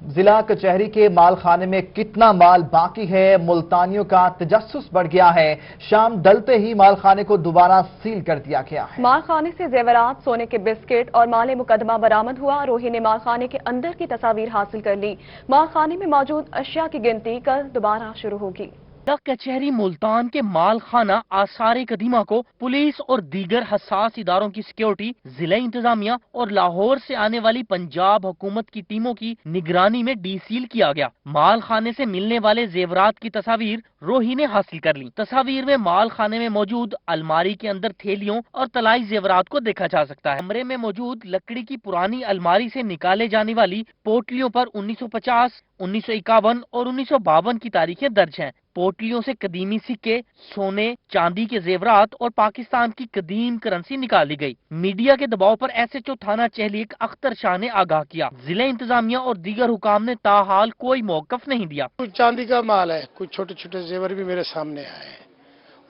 ضلع کچہری کے مال خانے میں کتنا مال باقی ہے؟ ملتانیوں کا تجسس بڑھ گیا ہے۔ شام ڈلتے ہی مال خانے کو دوبارہ سیل کر دیا گیا ہے۔ مال خانے سے زیورات، سونے کے بسکٹ اور مال مقدمہ برآمد ہوا۔ روہی نے مال خانے کے اندر کی تصاویر حاصل کر لی۔ مال خانے میں موجود اشیاء کی گنتی کل دوبارہ شروع ہوگی۔ کچہری ملتان کے مال خانہ آثار قدیمہ کو پولیس اور دیگر حساس اداروں کی سیکیورٹی، ضلع انتظامیہ اور لاہور سے آنے والی پنجاب حکومت کی ٹیموں کی نگرانی میں ڈی سیل کیا گیا۔ مال خانے سے ملنے والے زیورات کی تصاویر روہی نے حاصل کر لی۔ تصاویر میں مال خانے میں موجود الماری کے اندر تھیلیوں اور طلائی زیورات کو دیکھا جا سکتا ہے۔ کمرے میں موجود لکڑی کی پرانی الماری سے نکالے جانے والی پوٹلیوں پر 1950، 1951 اور 1952 کی تاریخیں درج ہیں۔ پوٹلیوں سے قدیمی سکے، سونے، چاندی کے زیورات اور پاکستان کی قدیم کرنسی نکال لی گئی۔ میڈیا کے دباؤ پر ایس ایچ او تھانہ چہلیک اختر شاہ نے آگاہ کیا۔ ضلع انتظامیہ اور دیگر حکام نے تاحال کوئی موقف نہیں دیا۔ کچھ چاندی کا مال ہے، کچھ چھوٹے چھوٹے زیور بھی میرے سامنے آئے ہیں۔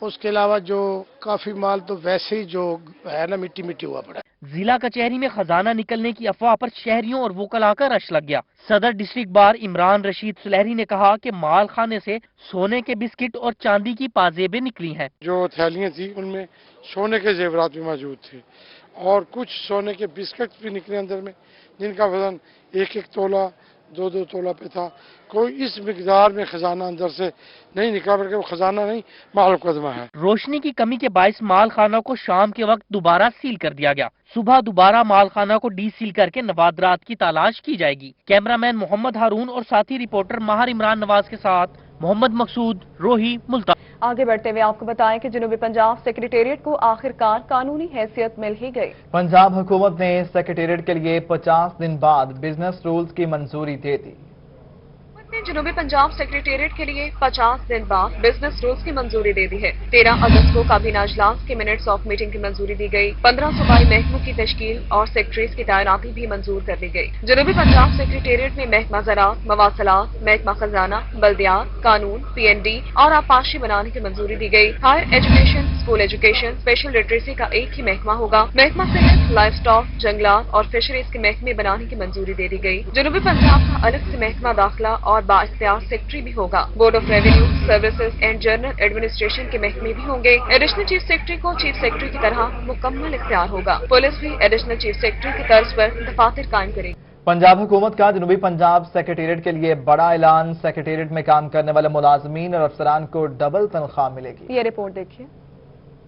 اس کے علاوہ جو کافی مال تو ویسے ہی جو ہے نا مٹی مٹی ہوا پڑا ہے۔ ضلع کچہری میں خزانہ نکلنے کی افواہ پر شہریوں اور وکلاء کا رش لگ گیا۔ صدر ڈسٹرکٹ بار عمران رشید سلیری نے کہا کہ مال خانے سے سونے کے بسکٹ اور چاندی کی پازیبیں نکلی ہیں۔ جو تھیلیاں تھیں ان میں سونے کے زیورات بھی موجود تھے اور کچھ سونے کے بسکٹ بھی نکلے اندر میں، جن کا وزن 1-1 تولہ 2-2 تولہ پہ تھا۔ کوئی اس مقدار میں خزانہ اندر سے نہیں نکلا، بلکہ وہ خزانہ نہیں مال مقدمہ ہے۔ روشنی کی کمی کے باعث مال خانہ کو شام کے وقت دوبارہ سیل کر دیا گیا۔ صبح دوبارہ مال خانہ کو ڈی سیل کر کے نوادرات کی تلاش کی جائے گی۔ کیمرامین محمد ہارون اور ساتھی رپورٹر ماہر عمران نواز کے ساتھ محمد مقصود، روہی، ملتان۔ آگے بڑھتے ہوئے آپ کو بتائیں کہ جنوبی پنجاب سیکریٹریٹ کو آخرکار قانونی حیثیت مل ہی گئی۔ پنجاب حکومت نے سیکریٹریٹ کے لیے 50 دن بعد بزنس رولز کی منظوری دے دی۔ جنوبی پنجاب سیکریٹریٹ کے لیے 50 دن بعد بزنس رولز کی منظوری دے دی ہے۔ 13 اگست کو کابینہ اجلاس کے منٹس آف میٹنگ کی منظوری دی گئی۔ 15 صوبائی محکموں کی تشکیل اور سیکٹریز کی تعیناتی بھی منظور کر لی گئی۔ جنوبی پنجاب سیکریٹریٹ میں محکمہ زراعت، مواصلات، محکمہ خزانہ، بلدیات، قانون، PND اور آبپاشی بنانے کی منظوری دی گئی۔ Higher education, school education, special literacy کا ایک ہی محکمہ ہوگا۔ محکمہ صحت، لائف سٹاک، جنگلات اور فشریز کے محکمے بنانے کی منظوری دے دی گئی۔ جنوبی پنجاب کا الگ سے محکمہ داخلہ اور بااختیار سیکٹری بھی ہوگا۔ Board of revenue services and general administration کے محکمے بھی ہوں گے۔ ایڈیشنل چیف سیکرٹری کو چیف سیکرٹری کی طرح مکمل اختیار ہوگا۔ پولیس بھی ایڈیشنل چیف سیکرٹری کی طرز پر دفاتر قائم کرے گی۔ پنجاب حکومت کا جنوبی پنجاب سیکریٹریٹ کے لیے بڑا اعلان۔ سیکریٹریٹ میں کام کرنے والے ملازمین اور افسران کو ڈبل تنخواہ ملے گی۔ یہ رپورٹ دیکھیے۔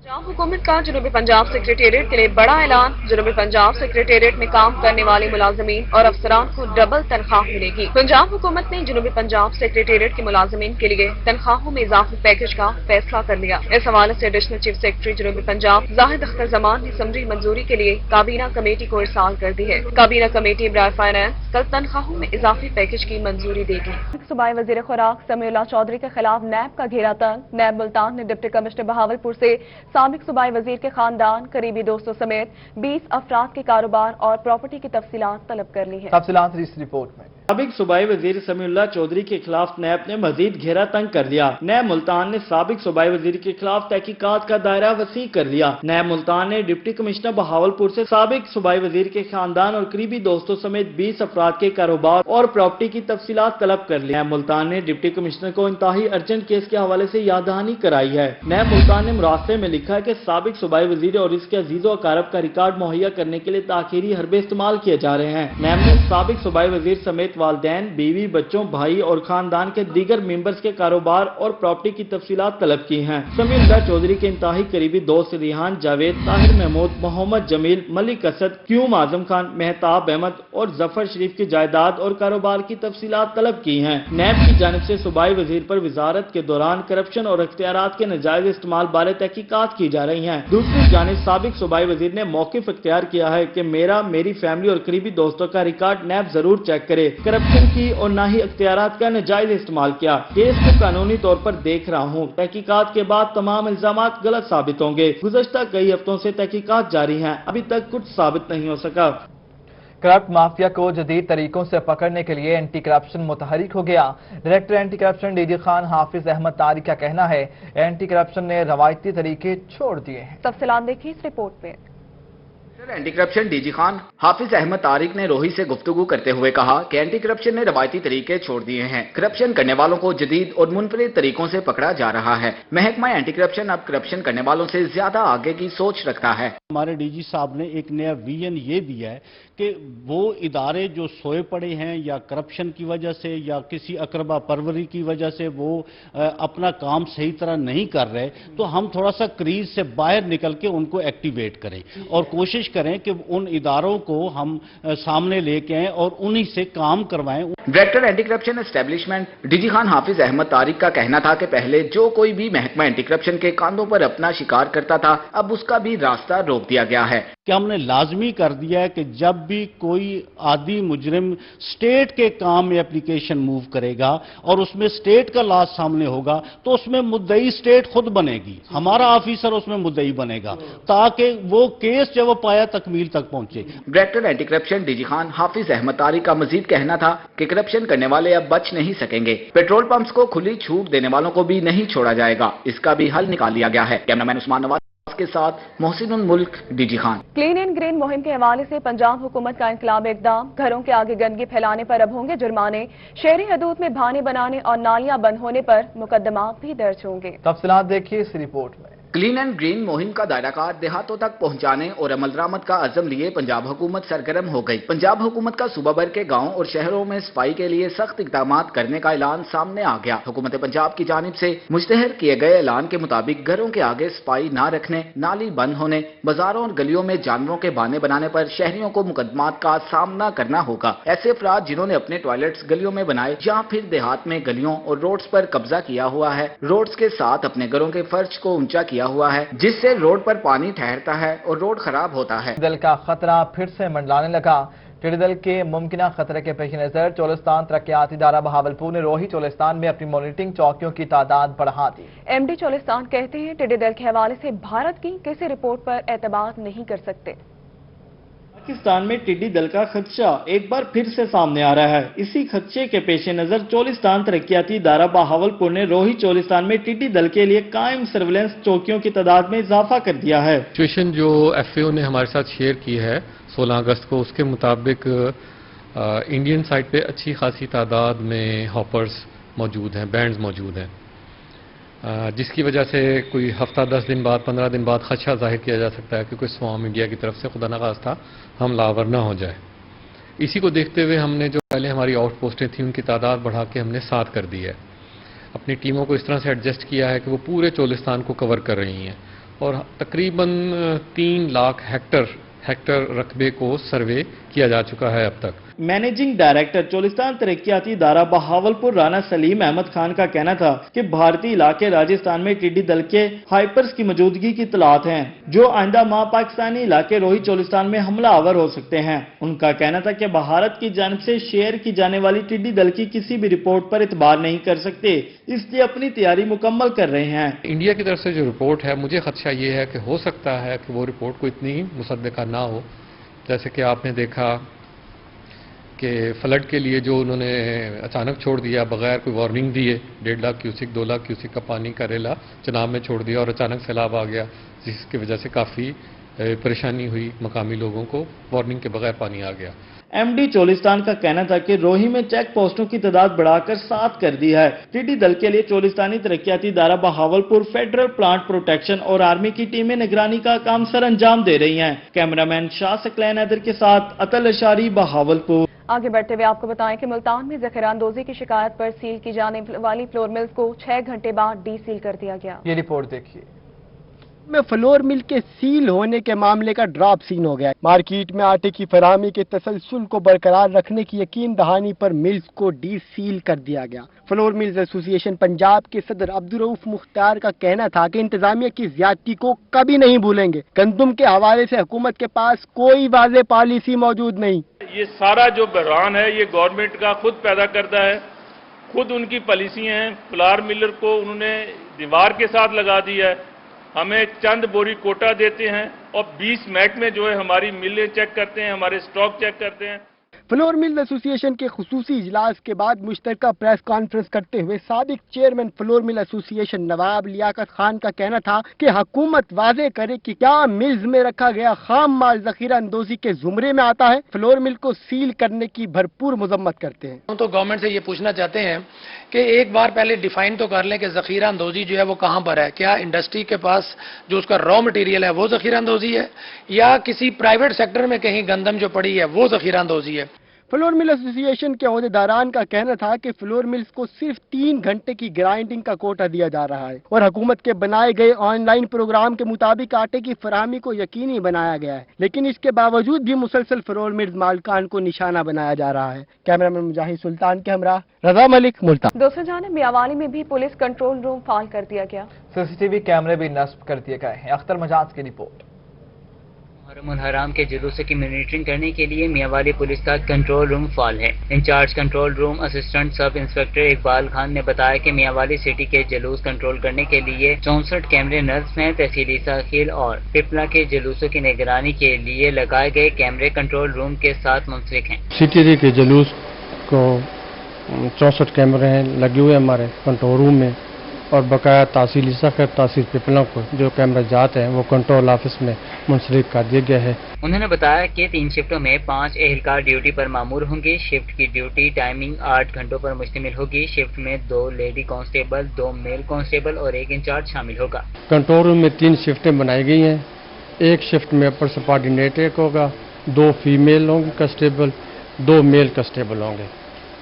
پنجاب حکومت کا جنوبی پنجاب سیکریٹریٹ کے لیے بڑا اعلان۔ جنوبی پنجاب سیکریٹریٹ میں کام کرنے والے ملازمین اور افسران کو ڈبل تنخواہ ملے گی۔ پنجاب حکومت نے جنوبی پنجاب سیکریٹریٹ کے ملازمین کے لیے تنخواہوں میں اضافی پیکج کا فیصلہ کر لیا۔ اس حوالے سے ایڈیشنل چیف سیکرٹری جنوبی پنجاب زاہد اختر زمان نے سمری منظوری کے لیے کابینہ کمیٹی کو ارسال کر دی ہے۔ کابینہ کمیٹی برائے فائنانس کل تنخواہوں میں اضافی پیکج کی منظوری دے گی۔ صوبائی وزیر خوراک سمیع اللہ چودھری کے خلاف نیب کا گھیرا تنگ۔ نیب ملتان نے ڈپٹی کمشنر بہاولپور سے سابق صوبائی وزیر کے خاندان، قریبی دوستوں سمیت 20 افراد کے کاروبار اور پراپرٹی کی تفصیلات طلب کر لی ہیں۔ تفصیلات اس رپورٹ میں۔ سابق صوبائی وزیر سمیع اللہ چودھری کے خلاف نیب نے مزید گھیرا تنگ کر دیا۔ نیب ملتان نے سابق صوبائی وزیر کے خلاف تحقیقات کا دائرہ وسیع کر دیا۔ نیب ملتان نے ڈپٹی کمشنر بہاولپور سے سابق صوبائی وزیر کے خاندان اور قریبی دوستوں سمیت 20 افراد کے کاروبار اور پراپرٹی کی تفصیلات طلب کر لی۔ نیب ملتان نے ڈپٹی کمشنر کو انتہائی ارجنٹ کیس کے حوالے سے یاد دہانی کرائی ہے۔ نیب ملتان نے مراسلے میں لکھا ہے کہ سابق صوبائی وزیر اور اس کے عزیز و اقارب کا ریکارڈ مہیا کرنے کے لیے تاخیری حربے استعمال کیے جا رہے ہیں۔ نیب نے سابق صوبائی وزیر سمیت والدین، بیوی، بچوں، بھائی اور خاندان کے دیگر ممبرز کے کاروبار اور پراپرٹی کی تفصیلات طلب کی ہیں۔ سمیع اللہ چودھری کے انتہائی قریبی دوست ریحان جاوید، طاہر محمود، محمد جمیل، ملک اسد، کیوم اعظم خان، مہتاب احمد اور ظفر شریف کی جائیداد اور کاروبار کی تفصیلات طلب کی ہیں۔ نیب کی جانب سے صوبائی وزیر پر وزارت کے دوران کرپشن اور اختیارات کے ناجائز استعمال بارے تحقیقات کی جا رہی ہیں۔ دوسری جانب سابق صوبائی وزیر نے موقف اختیار کیا ہے کہ میری فیملی اور قریبی دوستوں کا ریکارڈ نیب ضرور چیک کرے، کرپشن کی اور نہ ہی اختیارات کا ناجائز استعمال کیا۔ کیس کو قانونی طور پر دیکھ رہا ہوں، تحقیقات کے بعد تمام الزامات غلط ثابت ہوں گے۔ گزشتہ کئی ہفتوں سے تحقیقات جاری ہیں، ابھی تک کچھ ثابت نہیں ہو سکا۔ کرپٹ مافیا کو جدید طریقوں سے پکڑنے کے لیے اینٹی کرپشن متحرک ہو گیا۔ Director anti corruption D G Khan Hafiz Ahmed Tariq کا کہنا ہے اینٹی کرپشن نے روایتی طریقے چھوڑ دیے ہیں۔ تفصیلات دیکھیے اس رپورٹ میں۔ Anti corruption DG Khan Hafiz Ahmed Tariq ने रोही से गुफ्तगू करते हुए कहा कि एंटी करप्शन ने रवायती तरीके छोड़ दिए हैं। करप्शन करने वालों को जदीद और मुनफरिद तरीकों से पकड़ा जा रहा है। महकमा एंटी करप्शन अब करप्शन करने वालों से ज्यादा आगे की सोच रखता है। हमारे डीजी साहब ने एक नया विजन ये दिया है कि वो इदारे जो सोए पड़े हैं या करप्शन की वजह से या किसी अकरबा परवरी की वजह से वो अपना काम सही तरह नहीं कर रहे, तो हम थोड़ा सा क्रीज से बाहर निकल के उनको एक्टिवेट करें और कोशिश करें कि उन इदारों को हम सामने लेके आएं और उन्हीं से काम करवाएं। Director anti corruption establishment DG Khan Hafiz Ahmed Tariq का कहना था कि पहले जो कोई भी महकमा एंटी करप्शन के कांधों पर अपना शिकार करता था, अब उसका भी रास्ता रोक दिया गया है। कि हमने लाजमी कर दिया है कि जब भी कोई आदि मुजरिम स्टेट के काम में एप्लीकेशन मूव करेगा और उसमें स्टेट का लाज सामने होगा, तो उसमें मुद्दई स्टेट खुद बनेगी, हमारा ऑफिसर उसमें मुद्दई बनेगा, ताकि वो केस जब वो पाया तकमील तक पहुंचे। Director anti corruption DG Khan Hafiz Ahmed Tariq का मजीद कहना था कि करप्शन करने वाले अब बच नहीं सकेंगे। पेट्रोल पंप्स को खुली छूट देने वालों को भी नहीं छोड़ा जाएगा, इसका भी हल निकाल लिया गया है। कैमरामैन उस्मान नवाज के साथ मोहसिनुल मुल्क, DG Khan. Clean and green मुहिम के हवाले से पंजाब हुकूमत का इनकलाबी इक़दाम। घरों के आगे गंदगी फैलाने पर अब होंगे जुर्माने। शहरी हदूद में भाने बनाने और नालियां बंद होने पर मुकदमा भी दर्ज होंगे। तफसीलात देखिए इस रिपोर्ट में। क्लीन एंड ग्रीन मुहिम का दायराकार देहातों तक पहुंचाने और अमल दरामद का अज़म लिए पंजाब हुकूमत सरगर्म हो गई। पंजाब हुकूमत का सूबा भर के गाँव और शहरों में सफाई के लिए सख्त इक़दाम करने का ऐलान सामने आ गया। हुकूमत पंजाब की जानिब से मुश्तहर किए गए ऐलान के मुताबिक घरों के आगे सफाई न रखने, नाली बंद होने, बाजारों और गलियों में जानवरों के बाने बनाने पर शहरियों को मुकदमात का सामना करना होगा। ऐसे अफराद जिन्होंने अपने टॉयलेट्स गलियों में बनाए या फिर देहात में गलियों और रोड्स पर कब्जा किया हुआ है, रोड्स के साथ अपने घरों के फर्श को ऊंचा किया हुआ है, जिससे रोड पर पानी ठहरता है और रोड खराब होता है। दल का खतरा फिर से मंडलाने लगा। टिड्डी दल के मुमकिन खतरे के पेश नजर चोलिस्तान तरक्याती इदारा बहावलपुर ने रोही चोलिस्तान में अपनी मॉनिटरिंग चौकियों की तादाद बढ़ा दी। एमडी चोलिस्तान कहते हैं टिड्डी दल के हवाले से भारत की किसी रिपोर्ट पर एतबार नहीं कर सकते। पाकिस्तान में टिड्डी दल का खदशा एक बार फिर से सामने आ रहा है। इसी खदशे के पेश नजर चोलिस्तान तरक्याती इदारा बहावलपुर ने रोही चोलिस्तान में टिड्डी दल के लिए कायम सर्विलेंस चौकियों की तादाद में इजाफा कर दिया है। सिचुएशन जो एफएओ ने हमारे साथ शेयर की है 16 अगस्त को, उसके मुताबिक इंडियन साइड पे अच्छी खासी तादाद में हॉपर्स मौजूद हैं, बैंड्स मौजूद हैं, जिसकी वजह से कोई हफ्ता 10 दिन बाद 15 दिन बाद खदशा जाहिर किया जा सकता है कि कोई स्वाम इंडिया की तरफ से खुदा न खास्ता हमलावर ना हो जाए। इसी को देखते हुए हमने जो पहले हमारी आउट पोस्टें थी उनकी तादाद बढ़ा के हमने 7 कर दी है। अपनी टीमों को इस तरह से एडजस्ट किया है कि वो पूरे चोलिस्तान को कवर कर रही हैं और तकरीबन 3 लाख हेक्टर रकबे को सर्वे किया जा चुका है अब तक। मैनेजिंग डायरेक्टर चोलिस्तान तरक्याती इदारा बहावलपुर राना सलीम अहमद खान का कहना था कि भारतीय इलाके राजस्थान में टिड्डी दल के हाइपर्स की मौजूदगी की इत्तलात हैं, जो आइंदा माह पाकिस्तानी इलाके रोही चोलिस्तान में हमलावर हो सकते हैं। उनका कहना था कि भारत की जानिब से शेयर की जाने वाली टिड्डी दल की किसी भी रिपोर्ट पर इतबार नहीं कर सकते, इसलिए अपनी तैयारी मुकम्मल कर रहे हैं। इंडिया की तरफ से जो रिपोर्ट है, मुझे खदशा ये है कि हो सकता है कि वो रिपोर्ट को इतनी मुसद्दका ना हो। जैसे कि आपने देखा कि फ्लड के लिए जो उन्होंने अचानक छोड़ दिया बगैर कोई वार्निंग दिए, 1.5 लाख क्यूसिक 2 लाख क्यूसिक का पानी का रेला चनाब में छोड़ दिया और अचानक सैलाब आ गया, जिसकी वजह से काफ़ी परेशानी हुई, मकामी लोगों को वार्निंग के बगैर पानी आ गया। एमडी चोलिस्तान का कहना था कि रोही में चेक पोस्टों की तादाद बढ़ाकर 7 कर दी है। टिड्डी दल के लिए चोलिस्तानी तरक्याती इदारा बहावलपुर फेडरल प्लांट प्रोटेक्शन और आर्मी की टीमें निगरानी का काम सर अंजाम दे रही हैं। कैमरामैन शाह सकलैन हैदर के साथ अतल अशारी, बहावलपुर। आगे बढ़ते हुए आपको बताएं कि मुल्तान में ज़ख़ीरांदोज़ी की शिकायत पर सील की जाने वाली फ्लोर मिल्स को 6 घंटे बाद डी सील कर दिया गया। ये रिपोर्ट देखिए। में फ्लोर मिल के सील होने के मामले का ड्रॉप सीन हो गया। मार्केट में आटे की फराहमी के तसलसल को बरकरार रखने की यकीन दहानी पर मिल्स को डी सील कर दिया गया। फ्लोर मिल्स एसोसिएशन पंजाब के सदर अब्दुर्रऊफ मुख्तार का कहना था कि इंतजामिया की ज्यादती को कभी नहीं भूलेंगे। गंदुम के हवाले से हुकूमत के पास कोई वाज़ेह पॉलिसी मौजूद नहीं। ये सारा जो बहरान है ये गवर्नमेंट का खुद पैदा करता है, खुद उनकी पॉलिसियां हैं। फ्लावर मिलर को उन्होंने दीवार के साथ लगा दिया है, हमें चंद बोरी कोटा देते हैं और 20 महकमे जो है हमारी मिलें चेक करते हैं, हमारे स्टॉक चेक करते हैं। फ्लोर मिल एसोसिएशन के खुसूसी इजलास के बाद मुश्तरका प्रेस कॉन्फ्रेंस करते हुए साबिक चेयरमैन फ्लोर मिल एसोसिएशन नवाब लियाकत खान का कहना था कि हुकूमत वाज़े करे कि क्या मिल्स में रखा गया खाम माल जखीरा अंदोजी के जुमरे में आता है। फ्लोर मिल को सील करने की भरपूर मजम्मत करते हैं। तो गवर्नमेंट से ये पूछना चाहते हैं कि एक बार पहले डिफाइन तो कर लें कि जखीरा अंदोजी जो है वो कहाँ पर है। क्या इंडस्ट्री के पास जो उसका रॉ मटेरियल है वो जखीरा अंदोजी है, या किसी प्राइवेट सेक्टर में कहीं गंदम जो पड़ी है वो जखीरा अंदोजी है। फ्लोर मिल एसोसिएशन के अहदेदारान का कहना था कि फ्लोर मिल्स को सिर्फ 3 घंटे की ग्राइंडिंग का कोटा दिया जा रहा है और हुकूमत के बनाए गए ऑनलाइन प्रोग्राम के मुताबिक आटे की फराहमी को यकीनी बनाया गया है, लेकिन इसके बावजूद भी मुसलसल फ्लोर मिल्स मालिकान को निशाना बनाया जा रहा है। कैमरामैन मुजाहिद सुल्तान के हमरा रजा मलिक, मुल्तान। दूसरी जानिब मियांवाली में भी पुलिस कंट्रोल रूम फाल कर दिया गया। सीसीटीवी कैमरे भी नस्ब कर दिए गए हैं। अख्तर मजाज की रिपोर्ट। मुहर्रम हराम के जुलूसों की मॉनिटरिंग करने के लिए मियांवाली पुलिस का कंट्रोल रूम फाल है। Incharge control room assistant sub inspector Iqbal Khan ने बताया कि मियांवाली सिटी के जुलूस कंट्रोल करने के लिए 64 कैमरे नस्ब हैं। तहसीली साखिल और पिपला के जुलूसों की निगरानी के लिए लगाए गए कैमरे कंट्रोल रूम के साथ मुंसलिक हैं। सिटी के जुलूस को 64 कैमरे हैं लगे हुए हमारे कंट्रोल रूम में, और बकाया तहसील साखिल तहसील पिपला को जो कैमरा जाते हैं वो कंट्रोल ऑफिस में मुंसलिक कर दिया गया है। उन्होंने बताया कि 3 शिफ्टों में 5 एहलकार ड्यूटी पर मामूर होंगे। शिफ्ट की ड्यूटी टाइमिंग 8 घंटों पर मुश्तमिल होगी। शिफ्ट में 2 लेडी कांस्टेबल, 2 मेल कांस्टेबल और 1 इंचार्ज शामिल होगा। कंट्रोल रूम में 3 शिफ्टें बनाई गई हैं। एक शिफ्ट में अपर सबऑर्डिनेट एक होगा, 2 फीमेल होंगे कांस्टेबल, 2 मेल कांस्टेबल होंगे।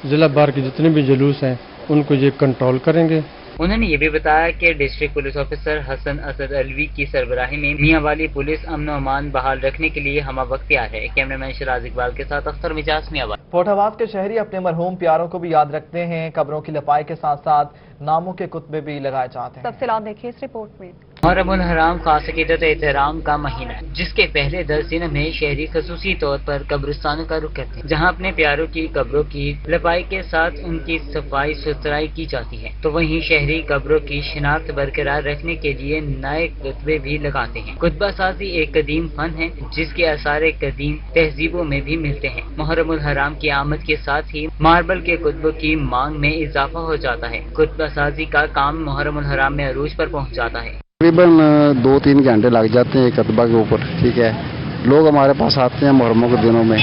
जिला भर के जितने भी जुलूस हैं उनको ये कंट्रोल करेंगे। उन्होंने ये भी बताया कि district police officer Hasan Asad Alvi की सरबराही में मियांवाली पुलिस अमन और अमान बहाल रखने के लिए हम वक्त तैयार है। कैमरामैन शराज इकबाल के साथ अख्तर मिजाज, मियांवाली। फोटाबाद के शहरी अपने मरहूम प्यारों को भी याद रखते हैं। कब्रों की लपाई के साथ साथ नामों के कुतबे भी लगाए जाते हैं। तफसीलात देखिए इस रिपोर्ट में। मुहर्रम हराम खास अकीदत एहतराम का महीना है, जिसके पहले 10 दिन में शहरी खसूसी तौर पर कब्रिस्तानों का रुख करते हैं, जहां अपने प्यारों की कब्रों की लपाई के साथ उनकी सफाई सुथराई की जाती है। तो वहीं शहरी कब्रों की शिनाख्त बरकरार रखने के लिए नए कुतबे भी लगाते हैं। कुतबा साजी एक कदीम फन है जिसके आसार कदीम तहजीबों में भी मिलते हैं। मुहर्रम हराम की आमद के साथ ही मार्बल के कुतबों की मांग में इजाफा हो जाता है। कुतबा साजी का काम मुहर्रम हराम में अरूज पर पहुँच जाता है। तकरीबन 2-3 घंटे लग जाते हैं कतबा के ऊपर। ठीक है, लोग हमारे पास आते हैं मुहर्रम के दिनों में,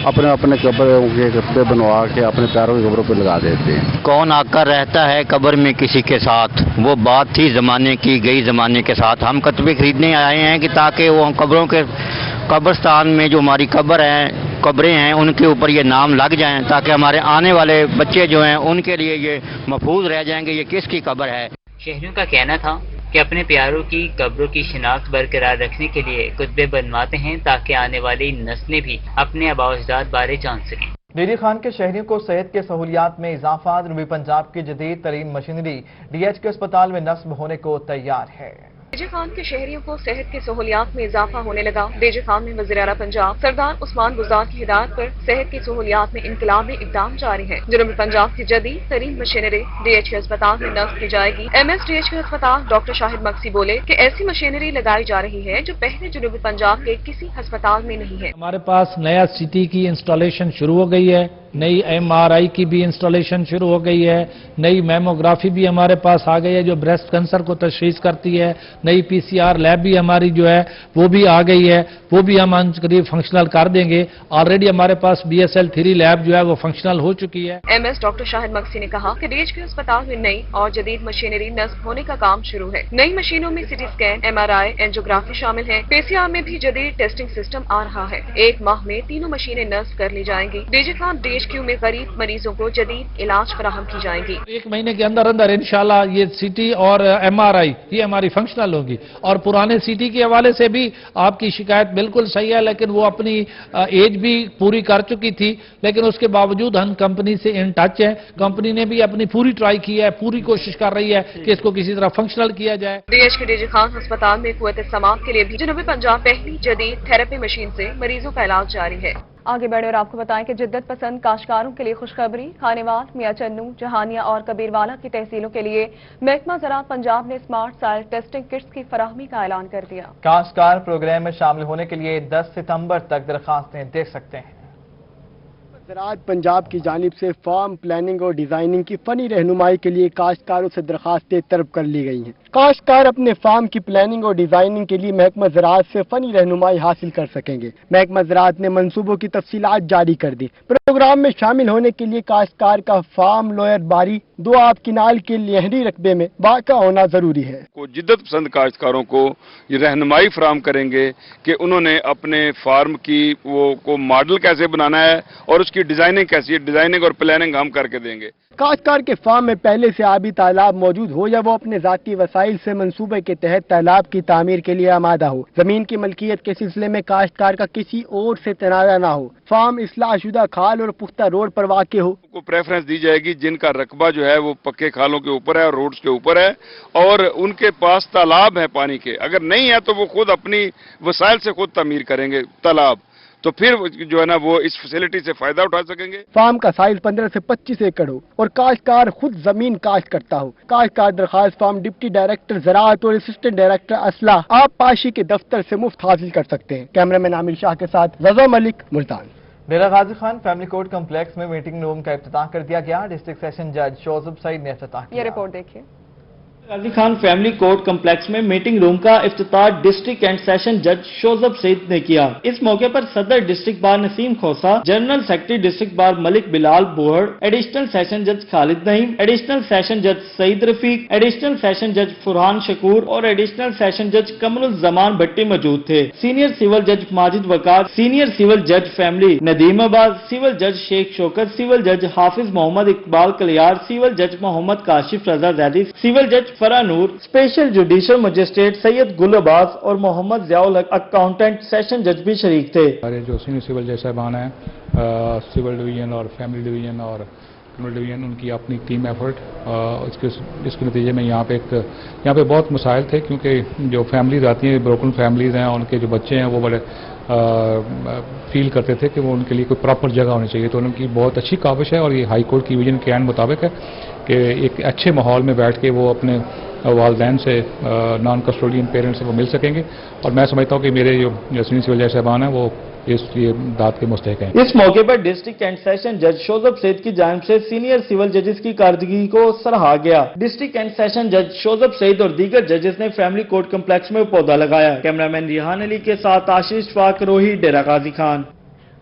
अपने अपने कब्रों के कतबे बनवा के अपने प्यारों की कब्रों पर लगा देते हैं। कौन आकर रहता है कब्र में किसी के साथ, वो बात थी जमाने की गई जमाने के साथ। हम कतबे खरीदने आए हैं कि ताकि वो कब्रों के कब्रिस्तान में जो हमारी कब्रें हैं उनके ऊपर ये नाम लग जाएं, ताकि हमारे आने वाले बच्चे जो हैं उनके लिए ये महफूज रह जाएंगे ये किसकी कब्र है। शहरियों का कहना था कि अपने प्यारों की कब्रों की शिनाख्त बरकरार रखने के लिए कुतबे बनवाते हैं ताकि आने वाली नस्लें भी अपने आबाओ-अजदाद बारे जान सकें। डीडी खान के शहरियों को सेहत के सहूलियात में इजाफा। जनूबी पंजाब की जदीद तरीन मशीनरी DHQ अस्पताल में नस्ब होने को तैयार है। डीजी खान के शहरियों को सेहत की सहूलियात में इजाफा होने लगा। डीजी खान में वज़ीर आला पंजाब सरदार उस्मान गुजार की हिदायत पर सेहत की सहूलियात में इनकलाबी इकदाम जारी है। जनूबी पंजाब की जदीद तरीन मशीनरी DHQ अस्पताल में नस्ब की जाएगी। MS DHQ अस्पताल डॉक्टर शाहिद मक्सी बोले कि ऐसी मशीनरी लगाई जा रही है जो पहले जनूबी पंजाब के किसी अस्पताल में नहीं है। हमारे पास नया CT की इंस्टॉलेशन शुरू हो गई है, नई MRI की भी इंस्टॉलेशन शुरू हो गई है, नई मैमोग्राफी भी हमारे पास आ गई है जो ब्रेस्ट कैंसर को तशखीस करती है, नई PCR लैब भी हमारी जो है वो भी आ गई है, वो भी हम करीब फंक्शनल कर देंगे। ऑलरेडी हमारे पास BSL 3 लैब जो है वो फंक्शनल हो चुकी है। MS डॉक्टर शाहिद मक्सी ने कहा कि DHQ अस्पताल में नई और जदीद मशीनरी नस्ब होने का काम शुरू है। नई मशीनों में CT स्कैन, MRI, एंजियोग्राफी शामिल है। PCR में भी जदीद टेस्टिंग सिस्टम आ रहा है। 1 माह में तीनों मशीनें नस्ब कर ली जाएंगी। डीजी खान DHQ में गरीब मरीजों को जदीद इलाज फराहम की जाएंगी। 1 महीने के अंदर अंदर इंशाल्लाह ये CT और MRI ये हमारी फंक्शनल होगी। और पुराने CT के हवाले से भी आपकी शिकायत बिल्कुल सही है, लेकिन वो अपनी एज भी पूरी कर चुकी थी, लेकिन उसके बावजूद हम कंपनी से इन टच है। कंपनी ने भी अपनी पूरी ट्राई की है, पूरी कोशिश कर रही है कि इसको किसी तरह फंक्शनल किया जाए। DHQ डीजी खान अस्पताल में कुव्वत समात के लिए भी जनूबी पंजाब पहली जदीद थेरेपी मशीन से मरीजों का इलाज जारी है। आगे बढ़े और आपको बताएं कि जिद्दत पसंद काश्तकारों के लिए खुशखबरी। खानेवाल, मियां चन्नू, जहानिया और कबीरवाला की तहसीलों के लिए महकमा ज़राअत पंजाब ने स्मार्ट सॉइल टेस्टिंग किट्स की फराहमी का ऐलान कर दिया। काश्तकार प्रोग्राम में शामिल होने के लिए 10 सितंबर तक दरखास्तें दे सकते हैं। زراعت پنجاب کی جانب سے فارم پلاننگ اور ڈیزائننگ کی فنی رہنمائی کے لیے کاشتکاروں سے درخواستیں طلب کر لی گئی ہیں۔ کاشتکار اپنے فارم کی پلاننگ اور ڈیزائننگ کے لیے محکمہ زراعت سے فنی رہنمائی حاصل کر سکیں گے۔ محکمہ زراعت نے منصوبوں کی تفصیلات جاری کر دی۔ پروگرام میں شامل ہونے کے لیے کاشتکار کا فارم لوئر باری 2 آب کنال کے لہری رقبے میں واقع ہونا ضروری ہے۔ جدت پسند کاشتکاروں کو یہ رہنمائی فراہم کریں گے کہ انہوں نے اپنے فارم کی کو ماڈل کیسے بنانا ہے اور اس کی ڈیزائننگ کیسی ہے، ڈیزائننگ اور پلاننگ ہم کر کے دیں گے۔ کاشتکار کے فارم میں پہلے سے آبی تالاب موجود ہو یا وہ اپنے ذاتی وسائل سے منصوبے کے تحت تالاب کی تعمیر کے لیے آمادہ ہو، زمین کی ملکیت کے سلسلے میں کاشتکار کا کسی اور سے تنازع نہ ہو، فارم اصلاح شدہ کھال اور پختہ روڈ پر واقع ہو، کو پریفرنس دی جائے گی جن کا رقبہ جو ہے وہ پکے کھالوں کے اوپر ہے اور روڈز کے اوپر ہے اور ان کے پاس تالاب ہے پانی کے، اگر نہیں ہے تو وہ خود اپنی وسائل سے خود تعمیر کریں گے تالاب، تو پھر جو ہے نا وہ اس فیسلٹی سے فائدہ اٹھا سکیں گے۔ فارم کا سائز 15 سے 25 ایکڑ ہو اور کاشتکار خود زمین کاشت کرتا ہو۔ کاشتکار درخواست فارم ڈپٹی ڈائریکٹر زراعت اور اسسٹنٹ ڈائریکٹر اصلاح آب پاشی کے دفتر سے مفت حاصل کر سکتے ہیں۔ کیمرہ مین عامر شاہ کے ساتھ رضا ملک، Multan. Dera Ghazi Khan family court complex میں میٹنگ روم کا افتتاح کر دیا گیا۔ ڈسٹرکٹ سیشن جج شوزب سعید نے افتتاح کیا۔ یہ رپورٹ دیکھیے۔ Ghazi Khan family court complex میں میٹنگ روم کا افتتاح ڈسٹرکٹ اینڈ سیشن جج شوزب سعید نے کیا۔ اس موقع پر صدر district bar Naseem Khosa, general secretary district bar Malik Bilal Bohar, additional session جج خالد نعیم، ایڈیشنل سیشن جج سعید رفیق، ایڈیشنل سیشن جج فرحان شکور اور ایڈیشنل سیشن جج کمر الزمان بھٹی موجود تھے۔ سینئر سول جج ماجد وقار، سینئر سول جج فیملی ندیم آباد، سول جج شیخ شوکت، سول جج حافظ محمد اقبال کلیار، سول جج محمد کاشف رضا زیدی، سول جج فرا نور، اسپیشل جوڈیشل مجسٹریٹ سید گل عباس اور محمد ضیاء الحق اکاؤنٹنٹ سیشن جج بھی شریک تھے۔ ہمارے جو سینئر سول جج صاحبان ہیں سول ڈویژن اور فیملی ڈویژن اور کرمنل ڈویژن، ان کی اپنی ٹیم ایفرٹ، اس کے نتیجے میں یہاں پہ بہت مسائل تھے کیونکہ جو فیملیز آتی ہیں بروکن فیملیز ہیں، ان کے جو بچے ہیں وہ بڑے فیل کرتے تھے کہ وہ ان کے لیے کوئی پراپر جگہ ہونی چاہیے، تو ان کی بہت اچھی کاوش ہے اور یہ ہائی کورٹ کی ویژن کے عین مطابق ہے کہ ایک اچھے ماحول میں بیٹھ کے وہ اپنے والدین سے نان کسٹوڈین پیرنٹس سے وہ مل سکیں گے، اور میں سمجھتا ہوں کہ میرے جو سینئر سول جج صاحبان ہیں وہ اس داد کے مستحق ہیں۔ اس موقع پر ڈسٹرکٹ اینڈ سیشن جج شوزب سعید کی جانب سے سینئر سول ججز کی کارکردگی کو سراہا گیا۔ ڈسٹرکٹ اینڈ سیشن جج شوزب سعید اور دیگر ججز نے فیملی کورٹ کمپلیکس میں پودا لگایا۔ کیمرہ مین ریحان علی کے ساتھ آشیش فاق روہی، ڈیرہ غازی خان۔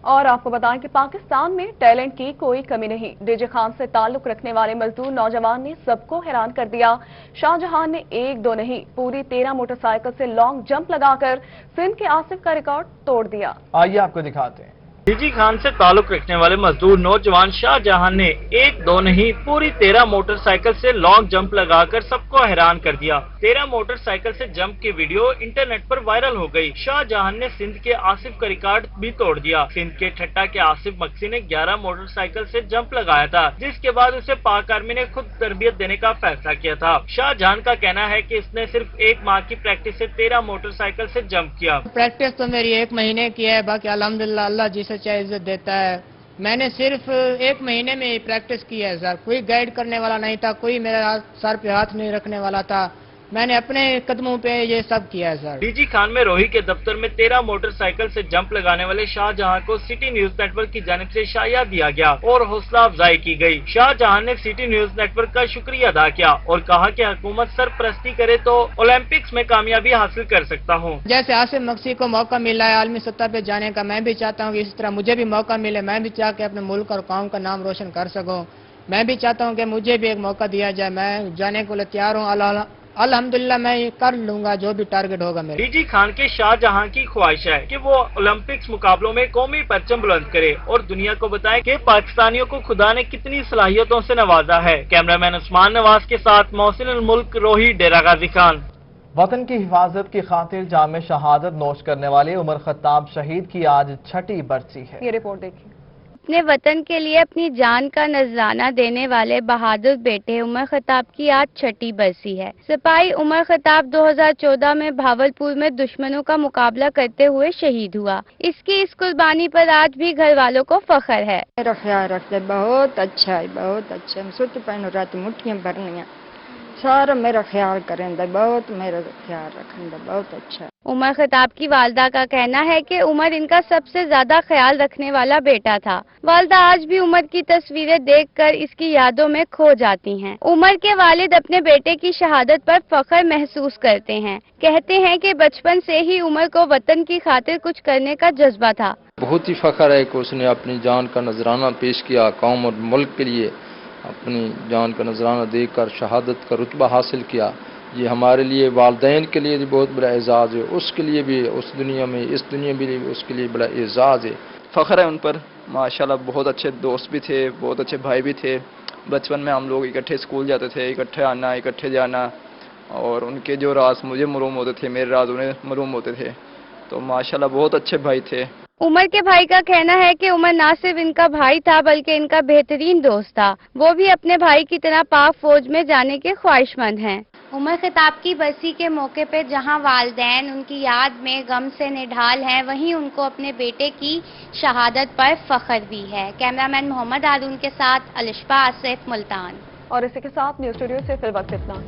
اور آپ کو بتائیں کہ پاکستان میں ٹیلنٹ کی کوئی کمی نہیں۔ ڈی جے خان سے تعلق رکھنے والے مزدور نوجوان نے سب کو حیران کر دیا۔ شاہ جہان نے 1 2 نہیں پوری 13 موٹر سائیکل سے لانگ جمپ لگا کر سندھ کے آصف کا ریکارڈ توڑ دیا۔ آئیے آپ کو دکھاتے ہیں۔ ڈی جی خان سے تعلق رکھنے والے مزدور نوجوان شاہ جہان نے 1 2 نہیں پوری 13 موٹر سائیکل سے لانگ جمپ لگا کر سب کو حیران کر دیا۔ 13 موٹر سائیکل سے جمپ کی ویڈیو انٹرنیٹ پر وائرل ہو گئی۔ شاہ جہان نے سندھ کے آصف کا ریکارڈ بھی توڑ دیا۔ سندھ کے ٹھٹا کے آصف مکسی نے 11 موٹر سائیکل سے جمپ لگایا تھا، جس کے بعد اسے پاک آرمی نے خود تربیت دینے کا فیصلہ کیا تھا۔ شاہ جہان کا کہنا ہے کہ اس نے صرف 1 ماہ کی پریکٹس سے 13 موٹر سائیکل سے جمپ کیا۔ پریکٹس تو میری 1 مہینے کی ہے، باقی الحمدللہ اللہ جسے چاہے عزت دیتا ہے۔ میں نے صرف 1 مہینے میں پریکٹس کی ہے سر، کوئی گائیڈ کرنے والا نہیں تھا، کوئی میرا سر پہ ہاتھ نہیں رکھنے والا تھا، میں نے اپنے قدموں پہ یہ سب کیا ہے سر۔ ڈی جی خان میں روہی کے دفتر میں 13 موٹر سائیکل سے جمپ لگانے والے شاہ جہاں کو سٹی نیوز نیٹ ورک کی جانب سے شائع دیا گیا اور حوصلہ افزائی کی گئی۔ شاہ جہاں نے سٹی نیوز نیٹ ورک کا شکریہ ادا کیا اور کہا کہ حکومت سرپرستی کرے تو اولمپکس میں کامیابی حاصل کر سکتا ہوں۔ جیسے آصف مکسی کو موقع ملا ہے عالمی سطح پہ جانے کا، میں بھی چاہتا ہوں کہ اس طرح مجھے بھی موقع ملے، میں بھی چاہ کے اپنے ملک اور قوم کا نام روشن کر سکوں۔ میں بھی چاہتا ہوں کہ مجھے بھی ایک موقع دیا جائے، میں جانے کو تیار ہوں، الحمدللہ میں یہ کر لوں گا جو بھی ٹارگٹ ہوگا میرا۔ ڈی جی خان کے شاہ جہاں کی خواہش ہے کہ وہ اولمپکس مقابلوں میں قومی پرچم بلند کرے اور دنیا کو بتائے کہ پاکستانیوں کو خدا نے کتنی صلاحیتوں سے نوازا ہے۔ کیمرہ مین عثمان نواز کے ساتھ محسن الملک روہی، ڈیرہ غازی خان۔ وطن کی حفاظت کی خاطر جام شہادت نوش کرنے والے عمر خطاب شہید کی آج 6ٹی برسی ہے۔ یہ رپورٹ دیکھیں۔ اپنے وطن کے لیے اپنی جان کا نذرانہ دینے والے بہادر بیٹے عمر خطاب کی آج 6ٹی برسی ہے۔ سپاہی عمر خطاب 2014 میں بھاولپور میں دشمنوں کا مقابلہ کرتے ہوئے شہید ہوا۔ اس کی اس قربانی پر آج بھی گھر والوں کو فخر ہے۔ میرا خیال رکھتے بہت اچھا ہے، بہت اچھا، ہم سوچ پائیں رات مٹھیاں بھرنیاں सारा मेरा ख्याल करें, बहुत मेरा ख्याल रखें, बहुत अच्छा। उमर खताब की वालदा का कहना है कि उमर इनका सबसे ज्यादा ख्याल रखने वाला बेटा था। वालदा आज भी उमर की तस्वीरें देखकर इसकी यादों में खो जाती हैं। उमर के वालिद अपने बेटे की शहादत पर फख्र महसूस करते हैं। कहते हैं कि बचपन से ही उमर को वतन की खातिर कुछ करने का जज्बा था। बहुत ही फख्र है कि उसने अपनी जान का नजराना पेश किया, कौम और मुल्क के लिए अपनी जान का नजराना देकर शहादत का रुतबा हासिल किया। ये हमारे लिए वालिदैन के लिए भी बहुत बड़ा एजाज़ है, उसके लिए भी उस दुनिया में इस दुनिया में भी उसके लिए बड़ा एजाज़ है। फ़ख्र है उन पर, माशाल्लाह बहुत अच्छे दोस्त भी थे, बहुत अच्छे भाई भी थे। बचपन में हम लोग इकट्ठे स्कूल जाते थे, इकट्ठे आना इकट्ठे जाना, और उनके जो राज मुझे मालूम होते थे, मेरे राज उन्हें मालूम होते थे, तो माशाल्लाह बहुत अच्छे भाई थे। उमर के भाई का कहना है कि उमर ना सिर्फ इनका भाई था बल्कि इनका बेहतरीन दोस्त था। वो भी अपने भाई की तरह पाक फौज में जाने के ख्वाहिशमंद हैं। उमर खताब की बरसी के मौके पर जहां वालिदैन उनकी याद में गम से निढाल हैं, वहीं उनको अपने बेटे की शहादत पर फख्र भी है। कैमरामैन मोहम्मद हारून के साथ अलिशबा आसिफ, मुल्तान। और इसी के साथ न्यूज़ स्टूडियो से फिर वक्त इतना ही।